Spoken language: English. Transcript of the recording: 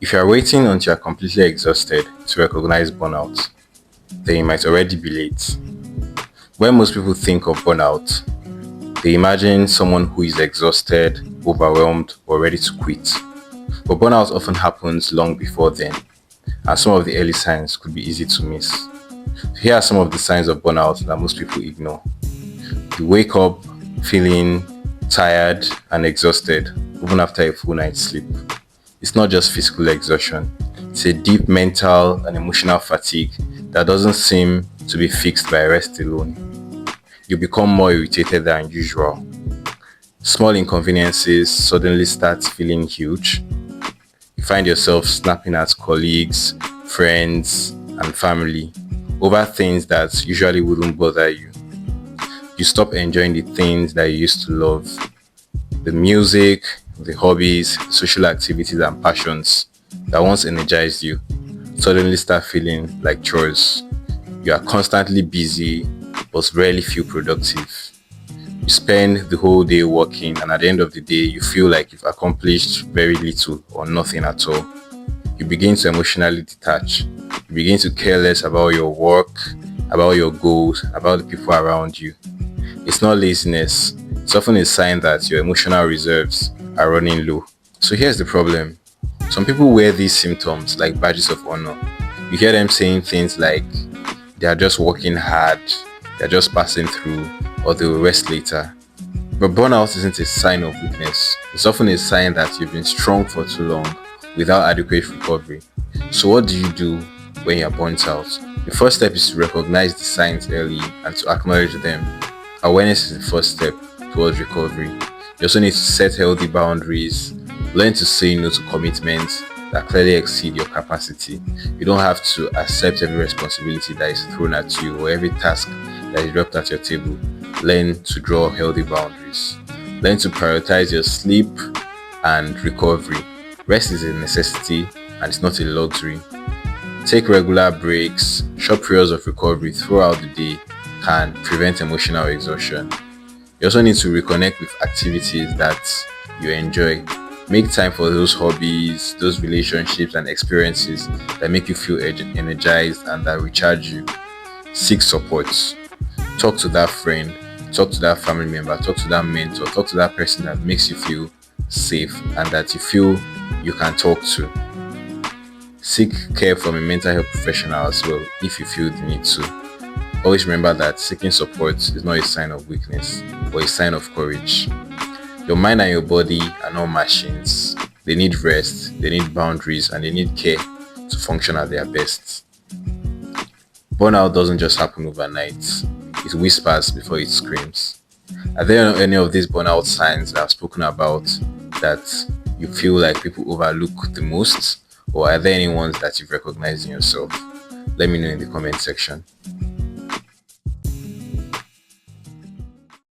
If you are waiting until you are completely exhausted to recognize burnout, then you might already be late. When most people think of burnout, they imagine someone who is exhausted, overwhelmed, or ready to quit. But burnout often happens long before then, and some of the early signs could be easy to miss. So here are some of the signs of burnout that most people ignore. You wake up feeling tired and exhausted, even after a full night's sleep. It's not just physical exhaustion, it's a deep mental and emotional fatigue that doesn't seem to be fixed by rest alone. You become more irritated than usual. Small inconveniences suddenly start feeling huge. You find yourself snapping at colleagues, friends, and family over things that usually wouldn't bother you. You stop enjoying the things that you used to love, the music, the hobbies, the social activities, and passions that once energized you suddenly start feeling like chores. You are constantly busy but rarely feel productive. You spend the whole day working, and at the end of the day, you feel like you've accomplished very little or nothing at all. You begin to emotionally detach. You begin to care less about your work, about your goals, about the people around you. It's not laziness, it's often a sign that your emotional reserves are running low. So here's the problem. Some people wear these symptoms like badges of honor. You hear them saying things like they are just working hard, they're just passing through, or they will rest later. But burnout isn't a sign of weakness. It's often a sign that you've been strong for too long without adequate recovery. So what do you do when you're burnt out? The first step is to recognize the signs early and to acknowledge them. Awareness is the first step towards recovery. You also need to set healthy boundaries, learn to say no to commitments that clearly exceed your capacity. You don't have to accept every responsibility that is thrown at you or every task that is dropped at your table. Learn to draw healthy boundaries. Learn to prioritize your sleep and recovery. Rest is a necessity and it's not a luxury. Take regular breaks, short periods of recovery throughout the day can prevent emotional exhaustion. You also need to reconnect with activities that you enjoy. Make time for those hobbies, those relationships and experiences that make you feel energized and that recharge you. Seek support. Talk to that friend, talk to that family member, talk to that mentor, talk to that person that makes you feel safe and that you feel you can talk to. Seek care from a mental health professional as well if you feel the need to. Always remember that seeking support is not a sign of weakness, but a sign of courage. Your mind and your body are not machines. They need rest, they need boundaries, and they need care to function at their best. Burnout doesn't just happen overnight. It whispers before it screams. Are there any of these burnout signs that I've spoken about that you feel like people overlook the most? Or are there any ones that you've recognized in yourself? Let me know in the comment section.